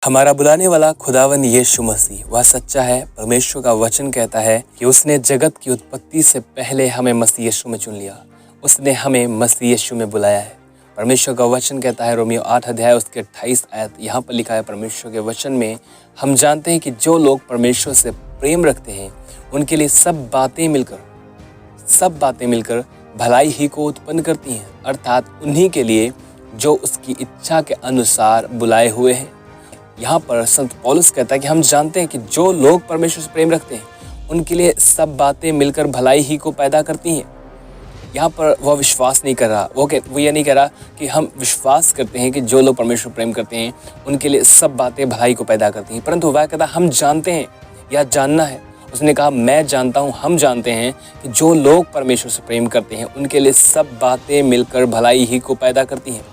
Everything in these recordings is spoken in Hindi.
हमारा बुलाने वाला खुदावंद यीशु मसीह वह सच्चा है। परमेश्वर का वचन कहता है कि उसने जगत की उत्पत्ति से पहले हमें मसीह यीशु में चुन लिया। उसने हमें मसीह यीशु में बुलाया है। परमेश्वर का वचन कहता है, रोमियो 8 अध्याय उसके 28 आयत यहाँ पर लिखा है परमेश्वर के वचन में, हम जानते हैं कि जो लोग परमेश्वर से प्रेम रखते हैं उनके लिए सब बातें मिलकर भलाई ही को उत्पन्न करती हैं, अर्थात उन्हीं के लिए जो उसकी इच्छा के अनुसार बुलाए हुए हैं। यहाँ पर संत पौलुस कहता है कि हम जानते हैं कि जो लोग परमेश्वर से प्रेम रखते हैं उनके लिए सब बातें मिलकर भलाई ही को पैदा करती हैं। यहाँ पर वह विश्वास नहीं कर रहा, वो ये नहीं कह रहा कि हम विश्वास करते हैं कि जो लोग परमेश्वर प्रेम करते हैं उनके लिए सब बातें भलाई को पैदा करती हैं, परंतु वह कहता हम जानते हैं या जानना है। उसने कहा मैं जानता हूँ, हम जानते हैं कि जो लोग परमेश्वर से प्रेम करते हैं उनके लिए सब बातें मिलकर भलाई ही को पैदा करती हैं।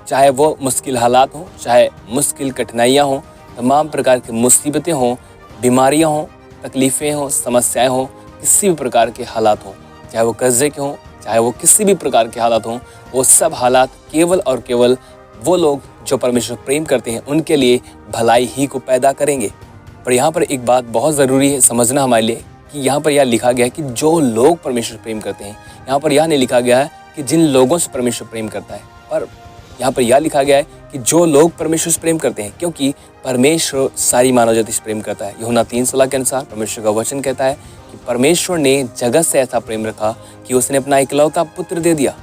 चाहे वो मुश्किल हालात हों, चाहे मुश्किल कठिनाइयाँ हों, तमाम प्रकार की मुसीबतें हों, बीमारियाँ हों, तकलीफ़ें हों, समस्याएं हों, किसी भी प्रकार के हालात हों, चाहे वो कर्जे के हों, चाहे वो किसी भी प्रकार के हालात हों, वो सब हालात केवल और केवल वो लोग जो परमेश्वर प्रेम करते हैं उनके लिए भलाई ही को पैदा करेंगे। पर यहाँ पर एक बात बहुत ज़रूरी है समझना हमारे लिए कि यहाँ पर यह लिखा गया है कि जो लोग परमेश्वर प्रेम करते हैं। यहाँ पर यह नहीं लिखा गया है कि जिन लोगों से परमेश्वर प्रेम करता है, पर यहाँ पर यह लिखा गया है कि जो लोग परमेश्वर से प्रेम करते हैं, क्योंकि परमेश्वर सारी मानव जाति से प्रेम करता है। यूहन्ना 3:16 के अनुसार परमेश्वर का वचन कहता है कि परमेश्वर ने जगत से ऐसा प्रेम रखा कि उसने अपना इकलौता पुत्र दे दिया।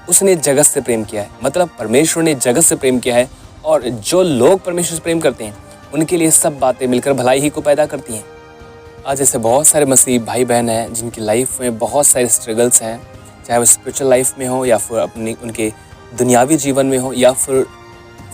उसने जगत से प्रेम किया है, मतलब परमेश्वर ने जगत से प्रेम किया है, और जो लोग परमेश्वर से प्रेम करते हैं उनके लिए सब बातें मिलकर भलाई ही को पैदा करती हैं। आज ऐसे बहुत सारे मसीह भाई बहन हैं जिनकी लाइफ में बहुत सारे स्ट्रगल्स हैं, चाहे वो स्पिरिचुअल लाइफ में हो या फिर उनके दुनियावी जीवन में हो या फिर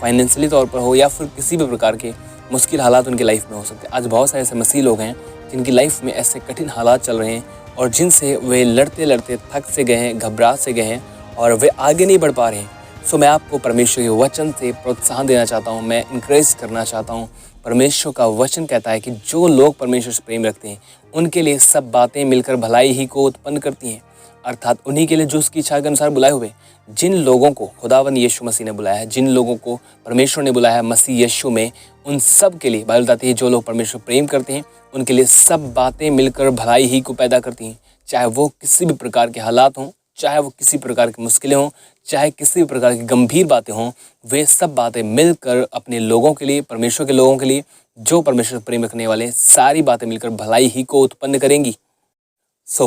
फाइनेंशियली तौर पर हो या फिर किसी भी प्रकार के मुश्किल हालात उनकी लाइफ में हो सकते हैं। आज बहुत सारे ऐसे मसीह लोग हैं जिनकी लाइफ में ऐसे कठिन हालात चल रहे हैं और जिनसे वे लड़ते लड़ते थक से गए हैं, घबरा से गए हैं और वे आगे नहीं बढ़ पा रहे हैं। सो मैं आपको परमेश्वर के वचन से प्रोत्साहन देना चाहता हूँ, मैं इंकरेज करना चाहता हूँ। परमेश्वर का वचन कहता है कि जो लोग परमेश्वर से प्रेम रखते हैं उनके लिए सब बातें मिलकर भलाई ही को उत्पन्न करती हैं, अर्थात उन्हीं के लिए जो उसकी इच्छा के अनुसार बुलाए हुए। जिन लोगों को खुदावंद यीशु मसीह ने बुलाया है, जिन लोगों को परमेश्वर ने बुलाया है मसीह यीशु में, उन सब के लिए बाइबल बताती है जो लोग परमेश्वर प्रेम करते हैं उनके लिए सब बातें मिलकर भलाई ही को पैदा करती हैं। चाहे वो किसी भी प्रकार के हालात हों, चाहे वो किसी प्रकार की मुश्किलें हों, चाहे किसी भी प्रकार की गंभीर बातें हों, वे सब बातें मिलकर अपने लोगों के लिए, परमेश्वर के लोगों के लिए जो परमेश्वर प्रेम रखने वाले, सारी बातें मिलकर भलाई ही को उत्पन्न करेंगी।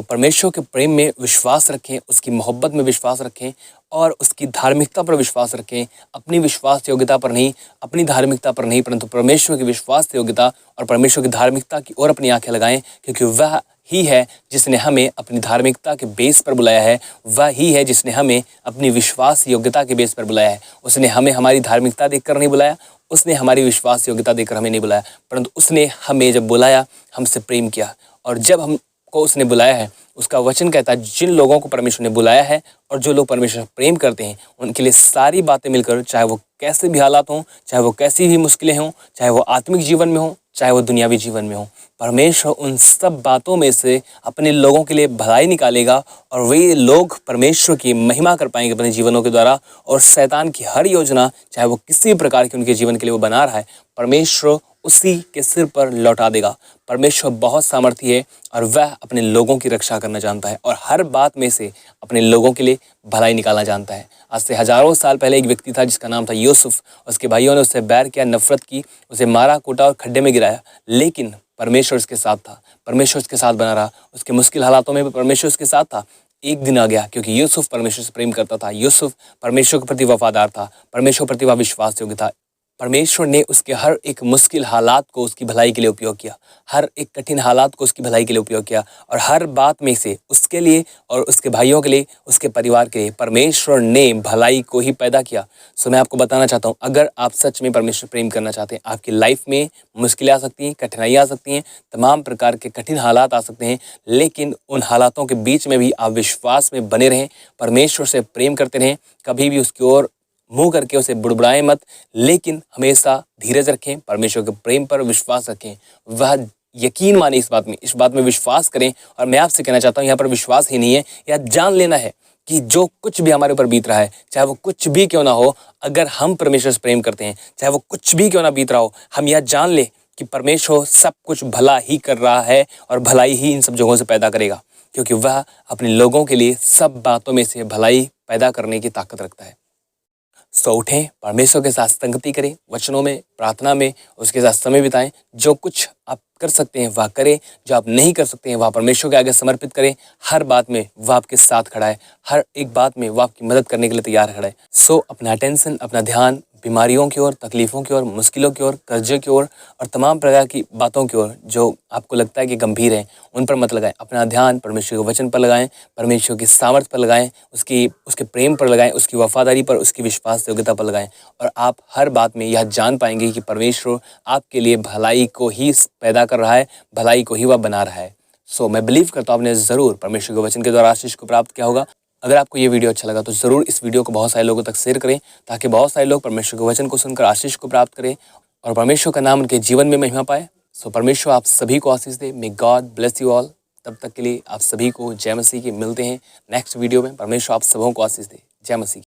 परमेश्वर के प्रेम में विश्वास रखें, उसकी मोहब्बत में विश्वास रखें और उसकी धार्मिकता पर विश्वास रखें। अपनी विश्वास योग्यता पर नहीं, अपनी धार्मिकता पर नहीं, परंतु परमेश्वर की विश्वास योग्यता और परमेश्वर की धार्मिकता की ओर अपनी आंखें लगाएं, क्योंकि वह ही है जिसने हमें अपनी धार्मिकता के बेस पर बुलाया है। वह ही है जिसने हमें अपनी विश्वास योग्यता के बेस पर बुलाया है। उसने हमें हमारी धार्मिकता देखकर नहीं बुलाया, उसने हमारी विश्वास योग्यता देखकर हमें नहीं बुलाया, परंतु उसने हमें जब बुलाया हमसे प्रेम किया। और जब हम को उसने बुलाया है, उसका वचन कहता है जिन लोगों को परमेश्वर ने बुलाया है और जो लोग परमेश्वर से प्रेम करते हैं उनके लिए सारी बातें मिलकर, चाहे वो कैसे भी हालात हों, चाहे वो कैसी भी मुश्किलें हों, चाहे वो आत्मिक जीवन में हों, चाहे वो दुनियावी जीवन में हों, परमेश्वर उन सब बातों में से अपने लोगों के लिए भलाई निकालेगा और वे लोग परमेश्वर की महिमा कर पाएंगे अपने जीवनों के द्वारा। और शैतान की हर योजना, चाहे वो किसी प्रकार की उनके जीवन के लिए वो बना रहा है, परमेश्वर उसी के सिर पर लौटा देगा। परमेश्वर बहुत सामर्थी है और वह अपने लोगों की रक्षा करना जानता है और हर बात में से अपने लोगों के लिए भलाई निकालना जानता है। आज से हजारों साल पहले एक व्यक्ति था जिसका नाम था यूसुफ। उसके भाइयों ने उससे बैर किया, नफरत की, उसे मारा, कूटा और खड्डे में गिराया, लेकिन परमेश्वर उसके साथ था, परमेश्वर उसके साथ बना रहा। उसके मुश्किल हालातों में भी परमेश्वर उसके साथ था। एक दिन आ गया, क्योंकि यूसुफ परमेश्वर से प्रेम करता था, यूसुफ परमेश्वर के प्रति वफादार था, परमेश्वर प्रति वह विश्वास योग्य था। परमेश्वर ने उसके हर एक मुश्किल हालात को उसकी भलाई के लिए उपयोग किया, हर एक कठिन हालात को उसकी भलाई के लिए उपयोग किया और हर बात में से उसके लिए और उसके भाइयों के लिए, उसके परिवार के लिए परमेश्वर ने भलाई को ही पैदा किया। मैं आपको बताना चाहता हूँ, अगर आप सच में परमेश्वर प्रेम करना चाहते हैं, आपकी लाइफ में मुश्किलें आ सकती हैं, कठिनाइयाँ आ सकती हैं, तमाम प्रकार के कठिन हालात आ सकते हैं, लेकिन उन हालातों के बीच में भी आप विश्वास में बने रहें, परमेश्वर से प्रेम करते रहें, कभी भी उसकी ओर मुंह करके उसे बुड़बुड़ाएं मत, लेकिन हमेशा धीरज रखें, परमेश्वर के प्रेम पर विश्वास रखें। वह यकीन माने इस बात में विश्वास करें। और मैं आपसे कहना चाहता हूँ, यहाँ पर विश्वास ही नहीं है, यह जान लेना है कि जो कुछ भी हमारे ऊपर बीत रहा है, चाहे वो कुछ भी क्यों ना हो, अगर हम परमेश्वर से प्रेम करते हैं, चाहे वो कुछ भी क्यों ना बीत रहा हो, हम यह जान ले कि परमेश्वर सब कुछ भला ही कर रहा है और भलाई ही इन सब जगहों से पैदा करेगा, क्योंकि वह अपने लोगों के लिए सब बातों में से भलाई पैदा करने की ताकत रखता है। सो उठें, परमेश्वर के साथ संगति करें, वचनों में, प्रार्थना में उसके साथ समय बिताएं। जो कुछ आप कर सकते हैं वह करें, जो आप नहीं कर सकते हैं वह परमेश्वर के आगे समर्पित करें। हर बात में वह आपके साथ खड़ा है, हर एक बात में वह आपकी मदद करने के लिए तैयार खड़ा है। सो अपना अटेंशन, अपना ध्यान बीमारियों की ओर, तकलीफ़ों की ओर, मुश्किलों की ओर, कर्जे की ओर और तमाम प्रकार की बातों की ओर जो आपको लगता है कि गंभीर हैं, उन पर मत लगाएं। अपना ध्यान परमेश्वर के वचन पर लगाएं, परमेश्वर की सामर्थ पर लगाएं, उसके प्रेम पर लगाएं, उसकी वफादारी पर, उसकी विश्वास योग्यता पर लगाएं। और आप हर बात में यह जान पाएंगे कि परमेश्वर आपके लिए भलाई को ही पैदा कर रहा है, भलाई को ही वह बना रहा है। सो मैं बिलीव करता हूँ आपने ज़रूर परमेश्वर के वचन के द्वारा आशीष को प्राप्त किया होगा। अगर आपको ये वीडियो अच्छा लगा तो ज़रूर इस वीडियो को बहुत सारे लोगों तक शेयर करें, ताकि बहुत सारे लोग परमेश्वर के वचन को सुनकर आशीष को प्राप्त करें और परमेश्वर का नाम उनके जीवन में महिमा पाए। सो परमेश्वर आप सभी को आशीष दे। May God bless you all. तब तक के लिए आप सभी को जय मसीह की। मिलते हैं नेक्स्ट वीडियो में। परमेश्वर आप सबों को आशीष दे। जय मसीह।